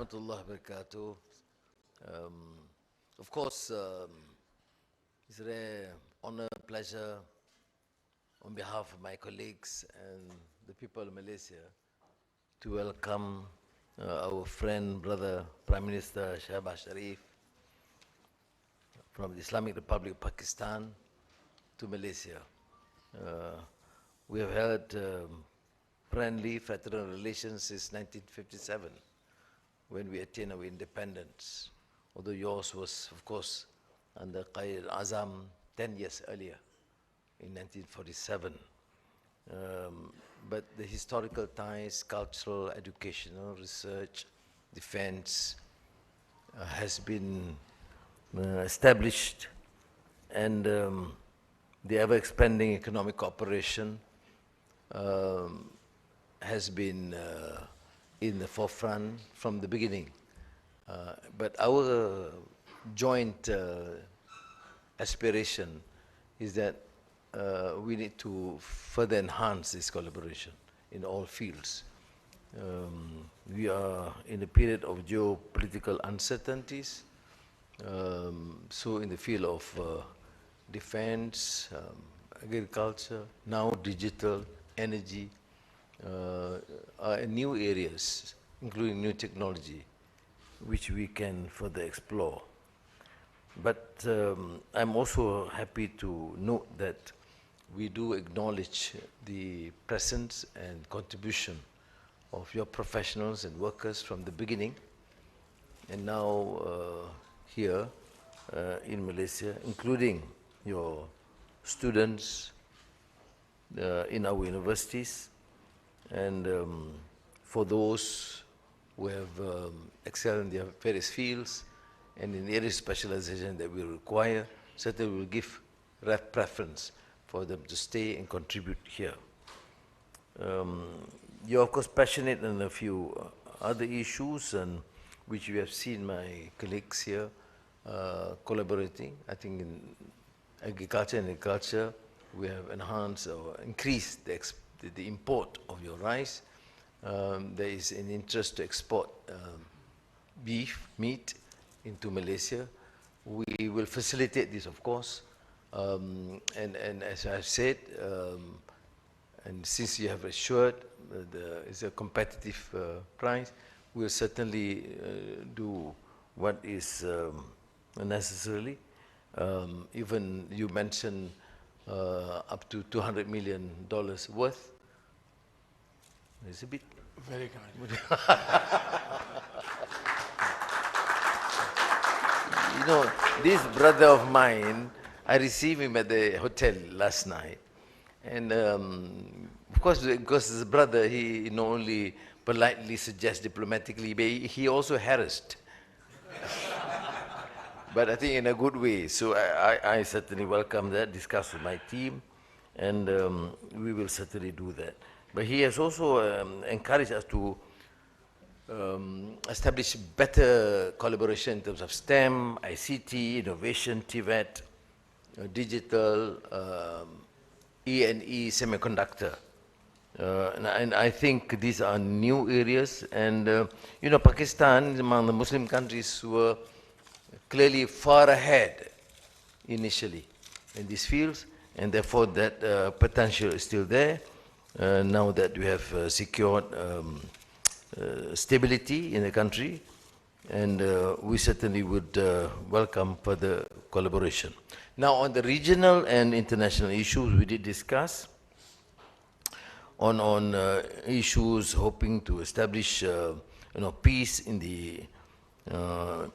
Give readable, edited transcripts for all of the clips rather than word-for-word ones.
Rahmatullah Barakatuh. Of course, it's a rare honor, pleasure on behalf of my colleagues and the people of Malaysia to welcome our friend, brother, Prime Minister Shehbaz Sharif from the Islamic Republic of Pakistan to Malaysia. We have had friendly fraternal relations since 1957 when we attained our independence, although yours was, of course, under Qaid Azam 10 years earlier, in 1947. But the historical ties, cultural, educational, research, defense has been established, and the ever-expanding economic cooperation has been in the forefront from the beginning. But our joint aspiration is that we need to further enhance this collaboration in all fields. We are in a period of geopolitical uncertainties. So in the field of defense, agriculture, now digital, energy, are new areas, including new technology, which we can further explore. But I'm also happy to note that we do acknowledge the presence and contribution of your professionals and workers from the beginning, and now here in Malaysia, including your students in our universities, and for those who have excelled in their various fields and in areas of specialization that we require, certainly will give preference for them to stay and contribute here. You're of course passionate on a few other issues, and which we have seen my colleagues here collaborating. I think in agriculture and agriculture, we have enhanced or increased the import of your rice. There is an interest to export beef, meat into Malaysia. We will facilitate this, of course. And as I've said, and since you have assured it's a competitive price, we'll certainly do what is necessary. Even you mentioned up to $200 million worth. It's a bit very kind. You know, this brother of mine, I received him at the hotel last night. And of course, because his brother, he not only politely suggests diplomatically, but he also harassed. But I think in a good way. So I certainly welcome that, discuss with my team, and we will certainly do that. But he has also encouraged us to establish better collaboration in terms of STEM, ICT, innovation, TVET, digital, E&E, semiconductor. And I think these are new areas. And, you know, Pakistan, among the Muslim countries, were clearly far ahead initially in these fields, and therefore that potential is still there. Now that we have secured stability in the country, and we certainly would welcome further collaboration. Now on the regional and international issues, we did discuss on issues hoping to establish peace in the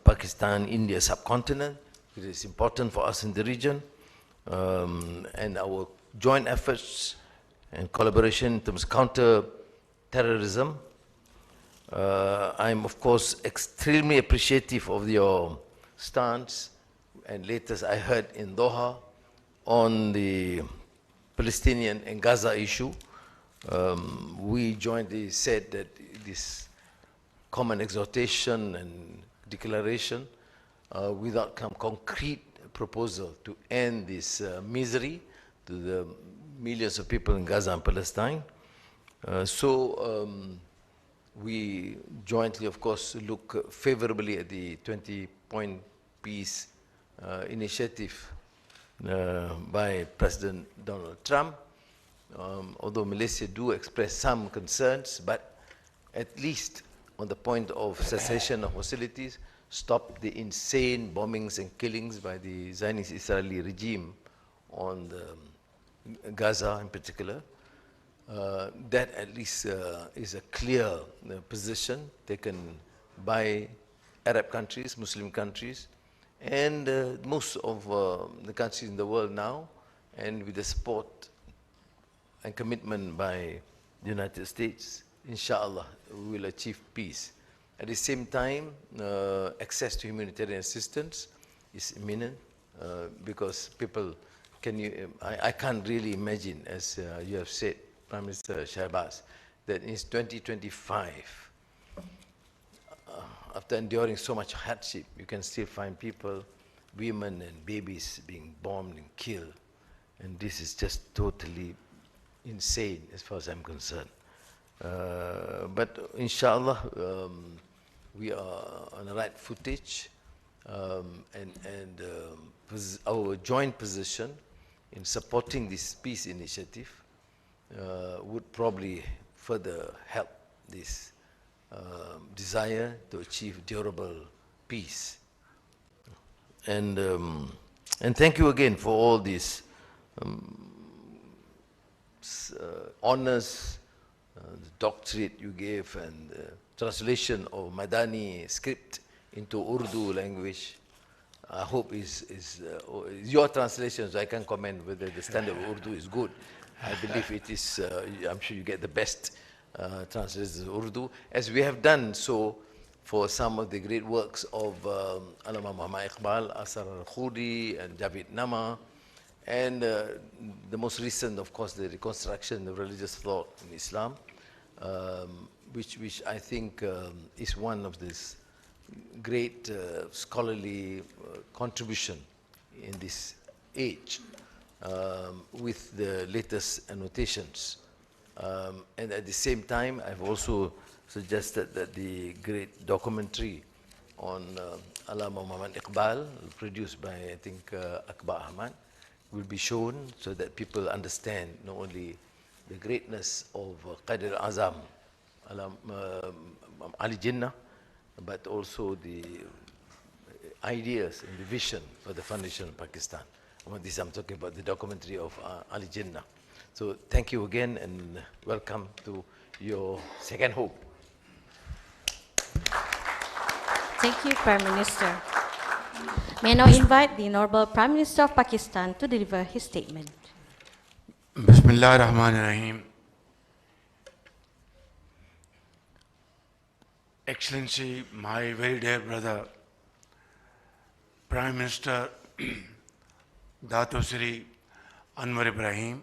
Pakistan-India subcontinent. It is important for us in the region, and our joint efforts and collaboration in terms of counter-terrorism. I'm of course extremely appreciative of your stance, and latest I heard in Doha on the Palestinian and Gaza issue. We jointly said that this common exhortation and declaration without some concrete proposal to end this misery to the millions of people in Gaza and Palestine. So we jointly, of course, look favorably at the 20-point peace initiative by President Donald Trump. Although Malaysia do express some concerns, but at least on the point of cessation of hostilities, stop the insane bombings and killings by the Zionist Israeli regime on Gaza in particular. That at least is a clear position taken by Arab countries, Muslim countries, and most of the countries in the world now, and with the support and commitment by the United States, inshallah, we will achieve peace. At the same time, access to humanitarian assistance is imminent because people, I can't really imagine, as you have said, Prime Minister Shehbaz, that in 2025, after enduring so much hardship, you can still find people, women and babies being bombed and killed. And this is just totally insane as far as I'm concerned. But inshallah, we are on the right footage, and our joint position in supporting this peace initiative would probably further help this desire to achieve durable peace. And thank you again for all these honors, the doctorate you gave, and translation of Madani script into Urdu language. I hope is your translations. I can comment whether the standard of Urdu is good. I believe it is. I'm sure you get the best translations of Urdu, as we have done so for some of the great works of Allama Muhammad Iqbal, Asar al-Khudi, and Javid Nama, and the most recent, of course, the reconstruction of religious thought in Islam, which I think is one of these great scholarly contribution in this age, with the latest annotations. And at the same time, I've also suggested that the great documentary on Allama Muhammad Iqbal, produced by, I think, Akbar Ahmad, will be shown so that people understand not only the greatness of Qadir Azam, Ali Jinnah, but also the ideas and the vision for the foundation of Pakistan. I'm talking about the documentary of Ali Jinnah. So thank you again, and welcome to your second home. Thank you, Prime Minister. May I now invite the Honorable Prime Minister of Pakistan to deliver his statement. Bismillah ar-Rahman ar-Rahim. Excellency, my very dear brother, Prime Minister Dato Sri Anwar Ibrahim,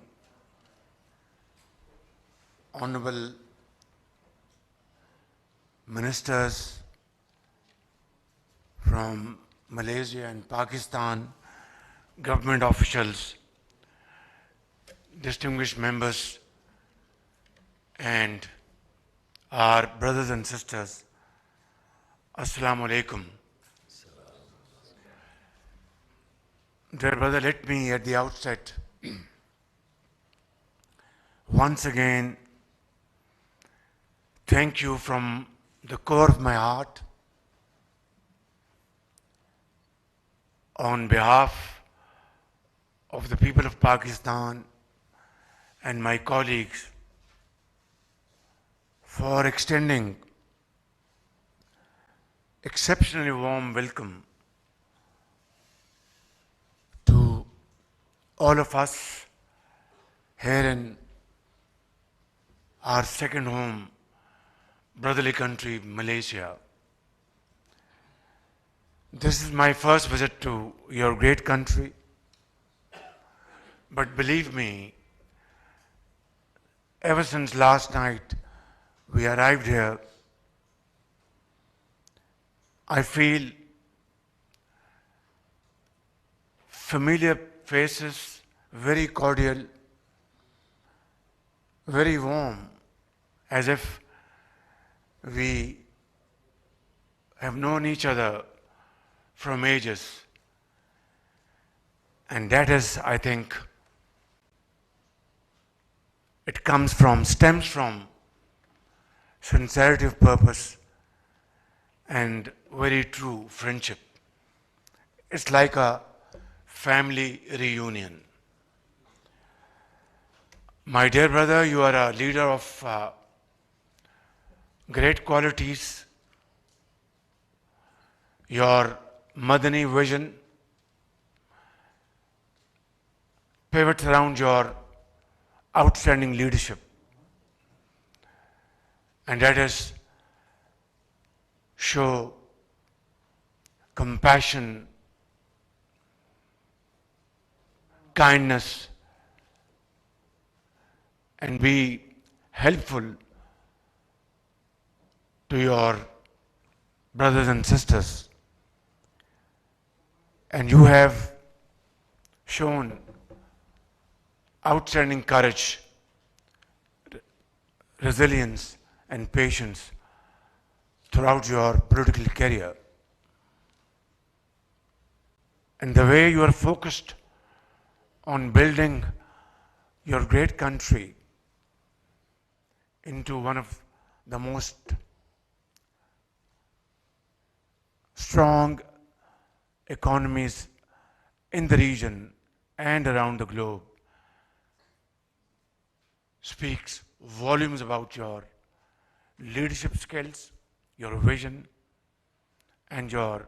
Honorable Ministers from Malaysia and Pakistan, government officials, distinguished members, and our brothers and sisters, Assalamu alaikum. Dear brother, let me at the outset once again thank you from the core of my heart on behalf of the people of Pakistan and my colleagues for extending exceptionally warm welcome to all of us here in our second home, brotherly country, Malaysia. This is my first visit to your great country, but believe me, ever since last night we arrived here, I feel familiar faces, very cordial, very warm, as if we have known each other from ages. And that is, I think, it stems from sincerity of purpose and very true friendship. It's like a family reunion. My dear brother, you are a leader of great qualities. Your Madani vision pivots around your outstanding leadership. And that is show compassion, kindness, and be helpful to your brothers and sisters. And you have shown outstanding courage, resilience, and patience throughout your political career. And the way you are focused on building your great country into one of the most strong economies in the region and around the globe speaks volumes about your leadership skills, your vision, and your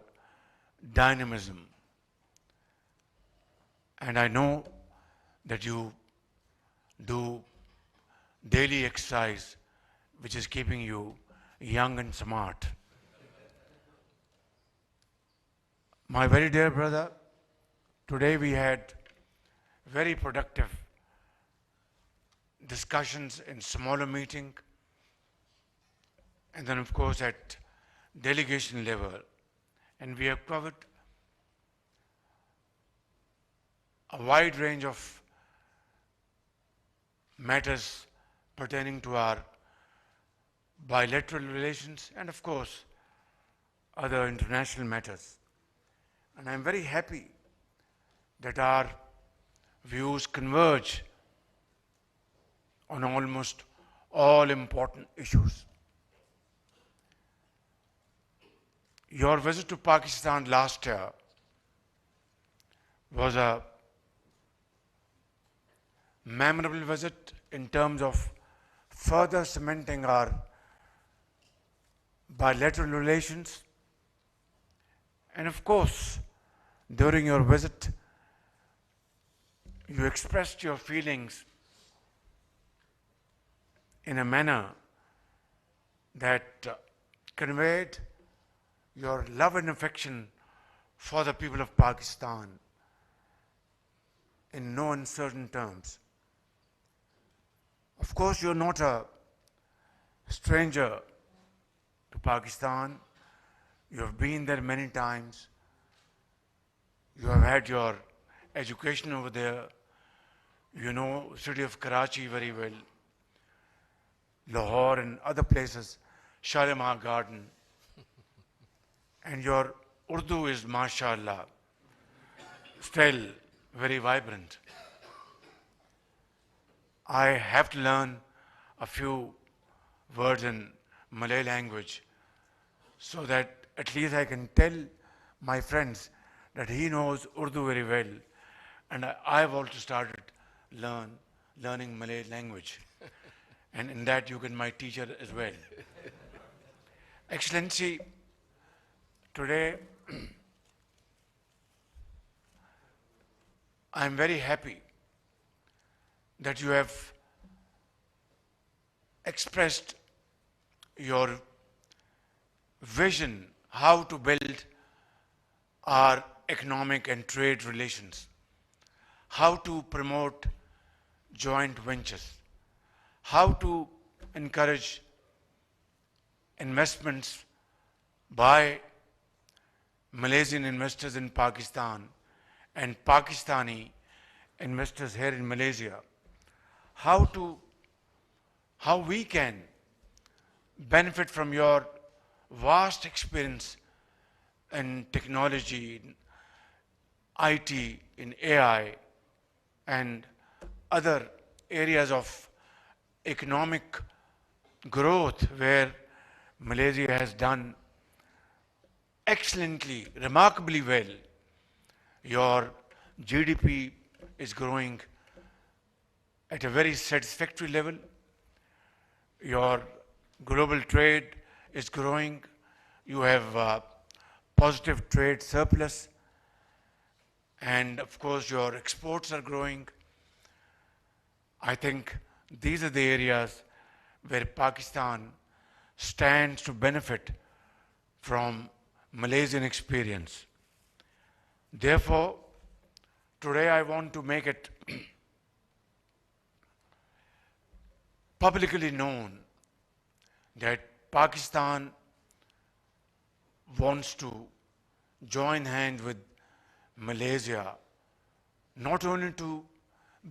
dynamism. And I know that you do daily exercise, which is keeping you young and smart. My very dear brother, today we had very productive discussions in smaller meeting, and then of course at delegation level. And we have covered a wide range of matters pertaining to our bilateral relations and of course other international matters. And I'm very happy that our views converge on almost all important issues. Your visit to Pakistan last year was a memorable visit in terms of further cementing our bilateral relations. And of course, during your visit, you expressed your feelings in a manner that conveyed your love and affection for the people of Pakistan in no uncertain terms. Of course, you're not a stranger to Pakistan. You have been there many times. You have had your education over there. You know city of Karachi very well, Lahore and other places, Shalimar Garden. And your Urdu is, mashallah, still very vibrant. I have to learn a few words in Malay language so that at least I can tell my friends that he knows Urdu very well. And I have also started learning Malay language. And in that you can my teacher as well. Excellency, today I am very happy that you have expressed your vision how to build our economic and trade relations, how to promote joint ventures, how to encourage investments by Malaysian investors in Pakistan and Pakistani investors here in Malaysia, how we can benefit from your vast experience in technology, in IT, in AI, and other areas of economic growth where Malaysia has done excellently, remarkably well. Your GDP is growing at a very satisfactory level. Your global trade is growing. You have positive trade surplus. And of course, your exports are growing. I think these are the areas where Pakistan stands to benefit from Malaysian experience. Therefore, today I want to make it publicly known that Pakistan wants to join hands with Malaysia, not only to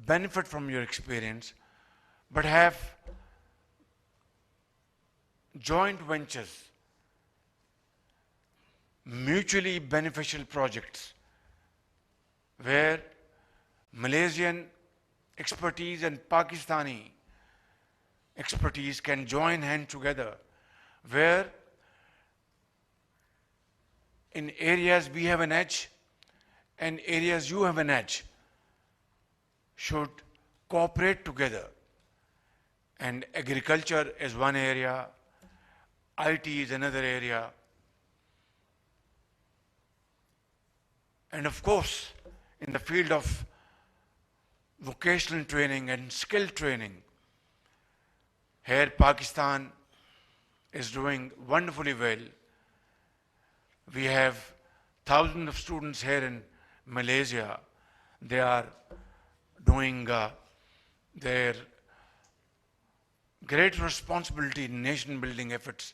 benefit from your experience, but have joint ventures, mutually beneficial projects, where Malaysian expertise and Pakistani expertise can join hands together, where in areas we have an edge and areas you have an edge should cooperate together. And agriculture is one area, IT is another area, and of course, in the field of vocational training and skill training, here Pakistan is doing wonderfully well. We have thousands of students here in Malaysia. They are doing their great responsibility in nation building efforts.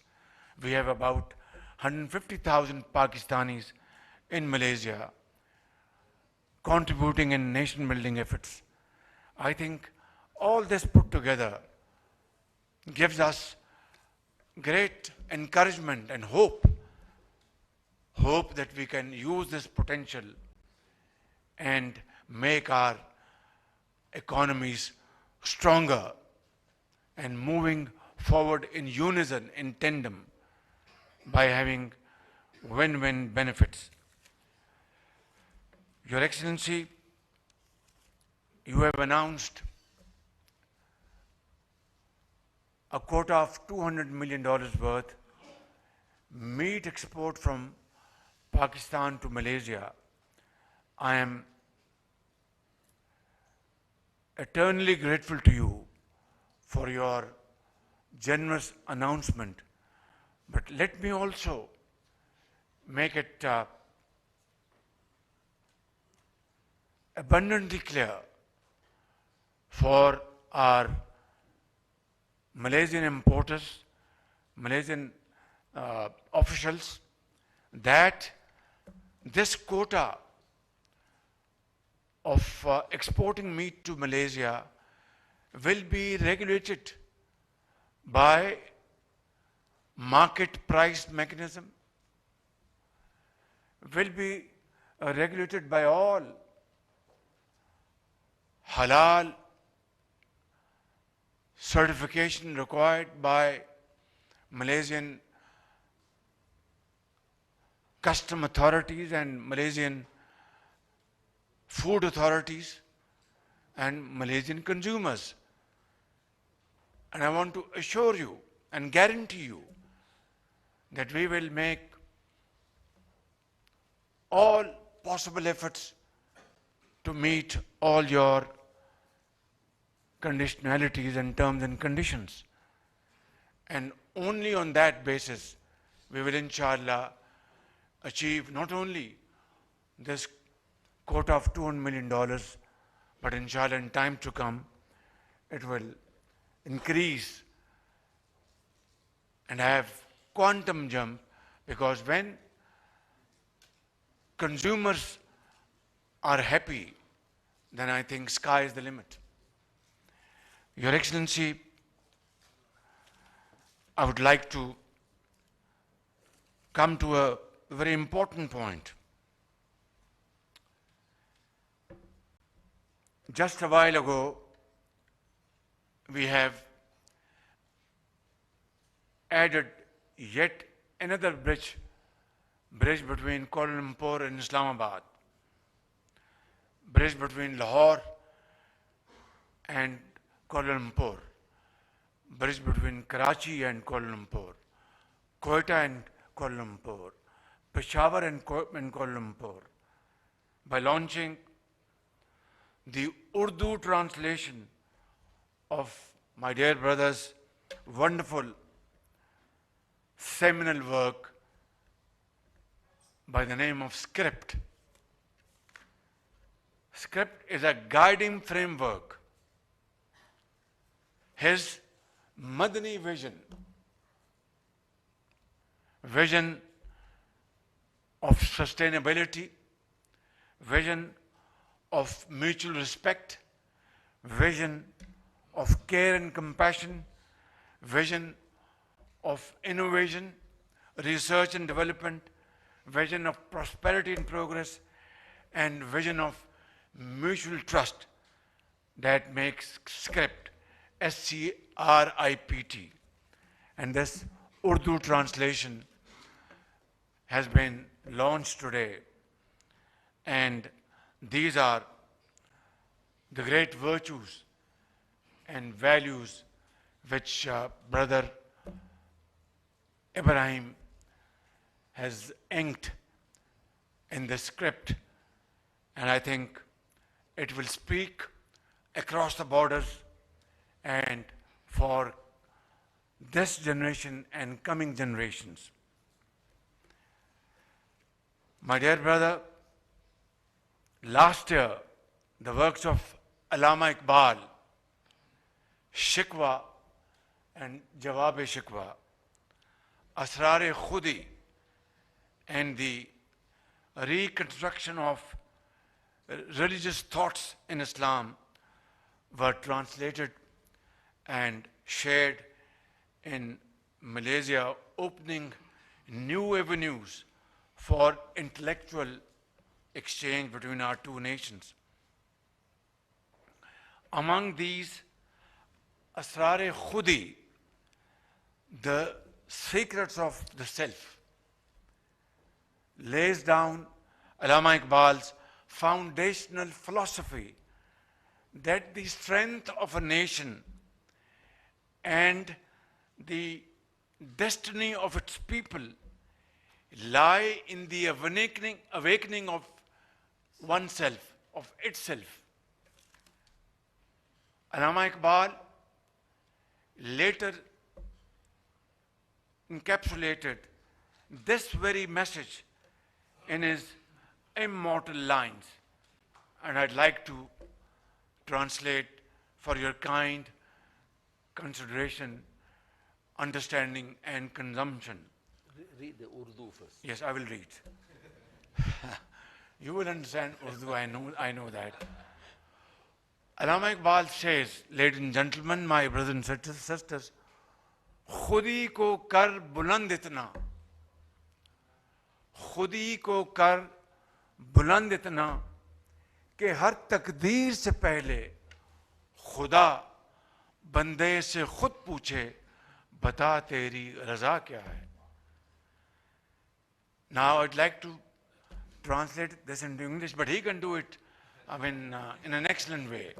We have about 150,000 Pakistanis in Malaysia contributing in nation building efforts. I think all this put together gives us great encouragement and hope that we can use this potential and make our economies stronger and moving forward in unison, in tandem, by having win-win benefits. Your Excellency, you have announced a quota of $200 million worth meat export from Pakistan to Malaysia. I am eternally grateful to you for your generous announcement. But let me also make it abundantly clear for our Malaysian importers, Malaysian officials, that this quota of exporting meat to Malaysia will be regulated by market price mechanism, will be regulated by all halal certification required by Malaysian custom authorities and Malaysian food authorities and Malaysian consumers. And I want to assure you and guarantee you that we will make all possible efforts to meet all your conditionalities and terms and conditions. And only on that basis we will inshallah achieve not only this quota of $200 million, but inshallah in time to come it will increase and have quantum jump, because when consumers are happy, then I think sky is the limit. Your Excellency, I would like to come to a very important point. Just a while ago, we have added yet another bridge between Kuala Lumpur and Islamabad, bridge between Lahore and Kuala Lumpur, bridge between Karachi and Kuala Lumpur, Quetta and Kuala Lumpur, Peshawar and Kuala Lumpur, by launching the Urdu translation of my dear brother's wonderful seminal work by the name of Script. Script is a guiding framework. His Madani vision of sustainability, vision of mutual respect, vision of care and compassion, vision of innovation, research and development, vision of prosperity and progress, and vision of mutual trust that makes Script, SCRIPT. And this Urdu translation has been launched today. And these are the great virtues and values which Brother Ibrahim has inked in the script, and I think it will speak across the borders and for this generation and coming generations. My dear brother, last year, the works of Allama Iqbal, Shikwa and Jawab-e-Shikwa, Asrar-e-Khudi, and the reconstruction of religious thoughts in Islam were translated and shared in Malaysia, opening new avenues for intellectual exchange between our two nations. Among these, Asrar-e-Khudi, the secrets of the self, lays down Allama Iqbal's foundational philosophy that the strength of a nation and the destiny of its people lie in the awakening of oneself, of itself. Allama Iqbal later encapsulated this very message in his immortal lines, and I'd like to translate for your kind consideration, understanding and consumption. Read the Urdu first. Yes, I will read. You will understand Urdu, I know that. Allama Iqbal says, ladies and gentlemen, my brothers and sisters, khudi ko kar buland itna, khudi ko kar buland itna, कि हर तकदीर से पहले खुदा बंदे से खुद पूछे बता तेरी रजा क्या है. Now I'd like to translate this into English, but he can do it, I mean, in an excellent way.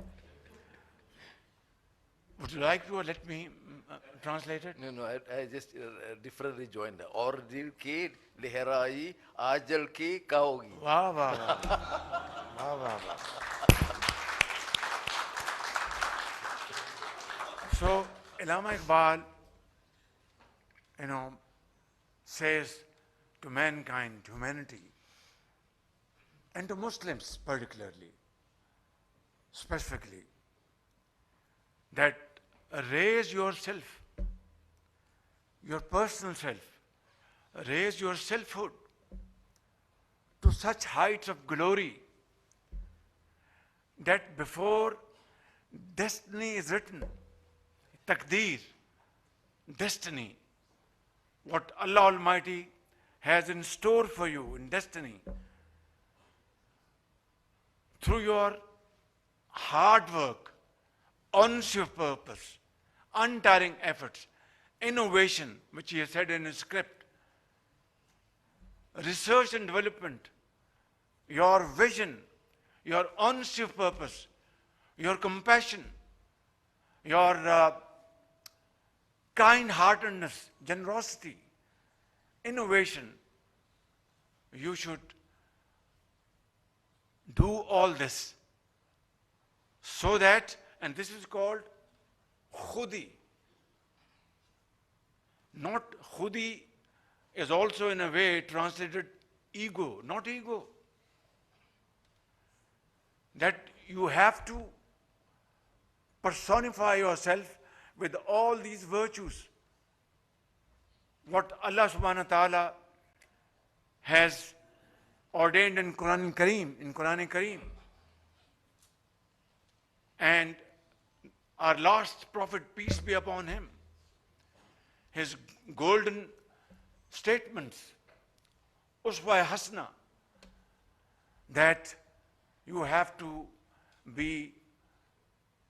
Would you like to, or let me translate it? No, I just differently joined. और दिल की लहराई आजल की कहोगी. वाह वाह वाह वाह वाह. So Allama Iqbal, says to mankind, humanity, and to Muslims particularly, specifically, that raise yourself, your personal self, raise your selfhood to such heights of glory that before destiny is written, taqdeer, destiny what Allah Almighty has in store for you in destiny through your hard work, honesty of purpose, untiring efforts, innovation, which he has said in his script, research and development, your vision, your honesty of purpose, your compassion, your kind-heartedness, generosity, innovation. You should do all this so that, and this is called khudi. Not khudi is also in a way translated ego, not ego. That you have to personify yourself with all these virtues. What Allah subhanahu wa ta'ala has ordained in Quran Kareem. And our last prophet, peace be upon him, his golden statements, uswa hasna, that you have to be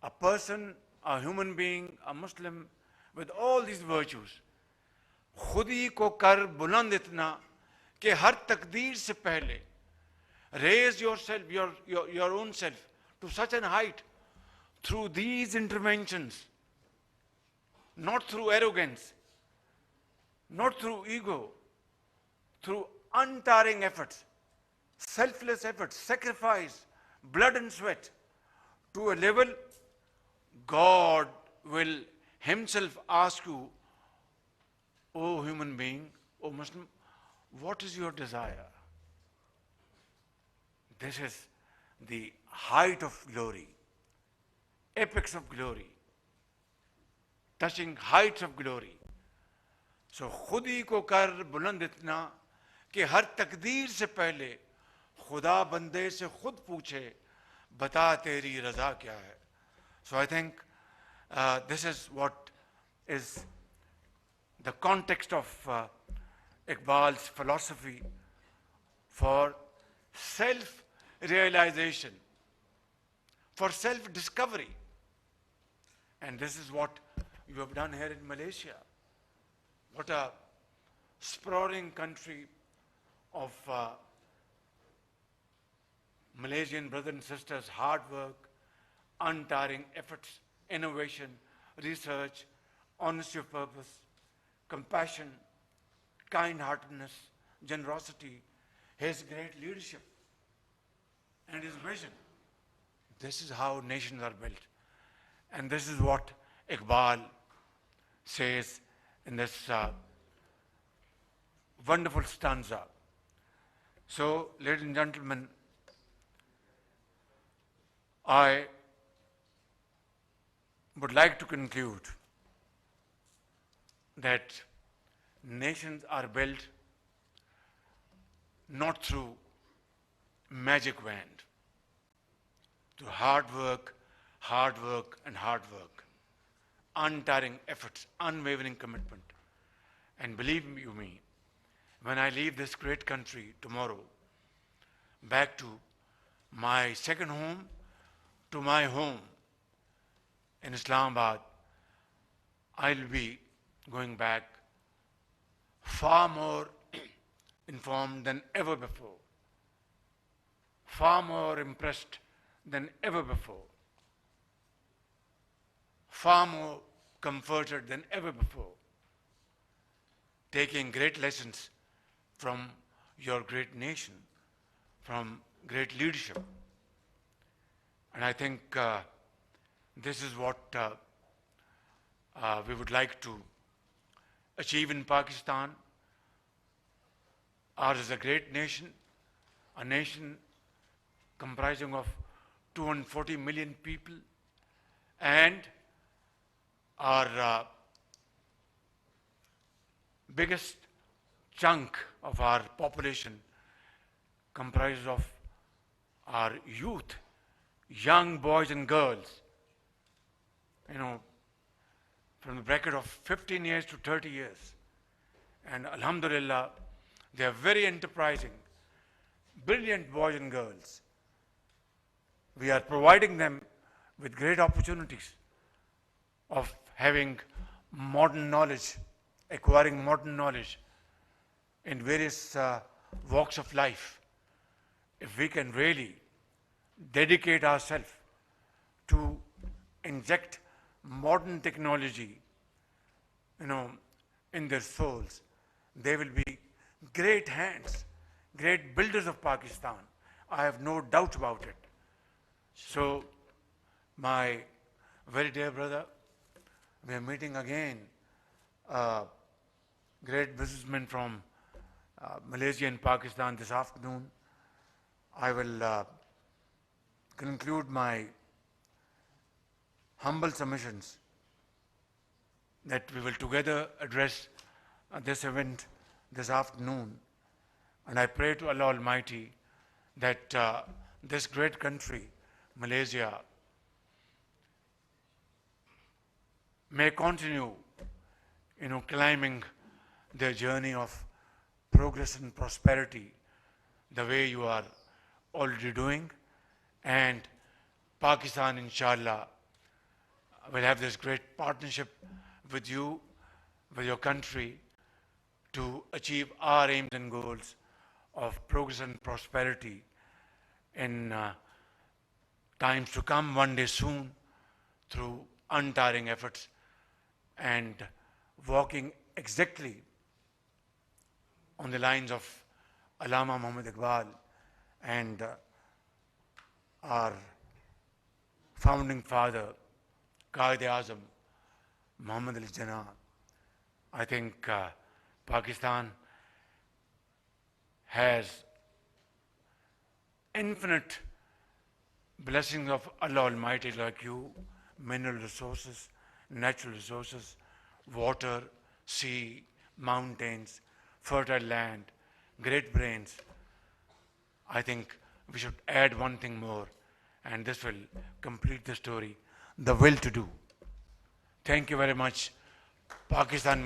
a person, a human being, a Muslim with all these virtues. खुदी को कर बुलंद इतना कि हर तकदीर से पहले raise yourself, your own self to such an height through these interventions, not through arrogance, not through ego, through untiring efforts, selfless efforts, sacrifice, blood and sweat, to a level God will himself ask you, O human being, O Muslim, what is your desire? This is the height of glory, apex of glory, touching heights of glory. So खुदी को कर बुलंद इतना कि हर तकदीर से पहले खुदा बंदे से खुद पूछे बता तेरी रजा क्या है. So I think this is what is the context of Iqbal's philosophy for self-realization, for self-discovery. And this is what you have done here in Malaysia. What a sprawling country of Malaysian brothers and sisters, hard work, untiring efforts, innovation, research, honesty of purpose, compassion, kind-heartedness, generosity, his great leadership, and his vision. This is how nations are built. And this is what Iqbal says in this wonderful stanza. So, ladies and gentlemen, I would like to conclude that nations are built not through magic wand, through hard work, and hard work, untiring efforts, unwavering commitment. And believe you me, when I leave this great country tomorrow, back to my second home, to my home in Islamabad, I'll be going back far more informed than ever before, far more impressed than ever before, far more comforted than ever before, taking great lessons from your great nation, from great leadership. And I think this is what we would like to achieve in Pakistan. Ours is a great nation, a nation comprising of 240 million people, and our biggest chunk of our population comprises of our youth, young boys and girls, from the bracket of 15 years to 30 years. And alhamdulillah, they are very enterprising, brilliant boys and girls. We are providing them with great opportunities of having modern knowledge, acquiring modern knowledge in various walks of life. If we can really dedicate ourselves to inject modern technology, in their souls, they will be great hands, great builders of Pakistan. I have no doubt about it. So, my very dear brother, we are meeting again a great businessman from Malaysia and Pakistan this afternoon. I will conclude my humble submissions that we will together address this event this afternoon. And I pray to Allah Almighty that this great country, Malaysia, may continue, climbing their journey of progress and prosperity the way you are already doing. And Pakistan, inshallah, will have this great partnership with you, with your country, to achieve our aims and goals of progress and prosperity in times to come, one day soon, through untiring efforts and walking exactly on the lines of Allama Muhammad Iqbal and our founding father, Qaid-e-Azam, Muhammad Ali Jinnah. I think Pakistan has infinite blessings of Allah Almighty like you, mineral resources, natural resources, water, sea, mountains, fertile land, great brains. I think we should add one thing more, and this will complete the story: the will to do. Thank you very much, Pakistan.